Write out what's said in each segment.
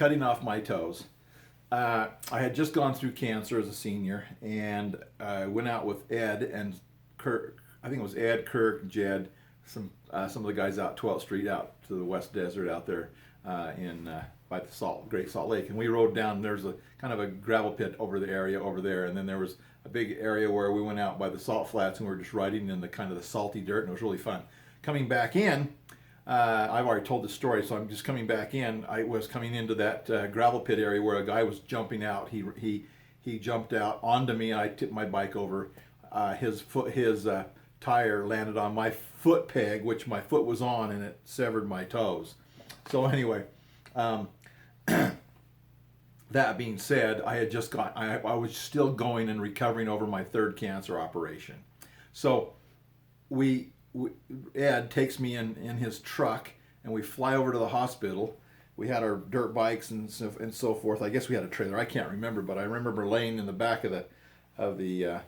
cutting off my toes. I had just gone through cancer as a senior, and I went out with Ed and Kirk. I think it was Ed, Kirk, Jed, some of the guys out 12th Street, out to the West Desert out there in by the Great Salt Lake, and we rode down. There's a kind of a gravel pit over the area over there, and then there was a big area where we went out by the salt flats, and we were just riding in the kind of the salty dirt, and it was really fun. Coming back in, I've already told the story, so I'm just coming back in. I was coming into that gravel pit area where a guy was jumping out. He jumped out onto me, and I tipped my bike over. His tire landed on my foot peg, which my foot was on, and it severed my toes. So anyway, that being said, I was still going and recovering over my third cancer operation. So Ed takes me in his truck, and we fly over to the hospital. We had our dirt bikes and so forth. I guess we had a trailer. I can't remember, but I remember laying in the back of the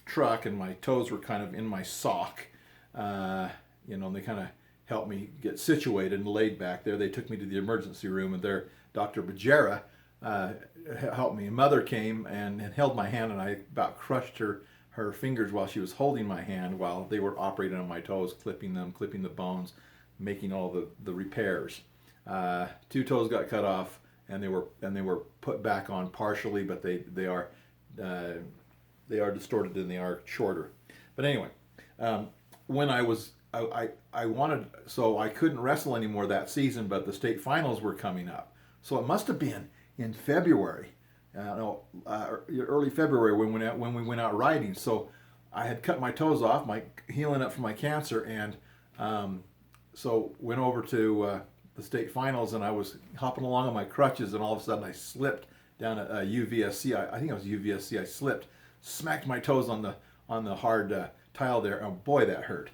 truck, and my toes were kind of in my sock. And they kind of helped me get situated and laid back there. They took me to the emergency room, and there Dr. Bajera helped me. Mother came and held my hand, and I about crushed her fingers while she was holding my hand while they were operating on my toes, clipping the bones, making all the repairs. 2 toes got cut off, and they were put back on partially, but they are distorted and they are shorter. But anyway, when I wanted, so I couldn't wrestle anymore that season, but the state finals were coming up. So it must have been in February, early February when we went out riding. So I had cut my toes off, healing up from my cancer, and so went over to the state finals, and I was hopping along on my crutches, and all of a sudden I slipped down a UVSC. I think it was UVSC. I slipped, smacked my toes on the hard tile there. Oh boy, that hurt.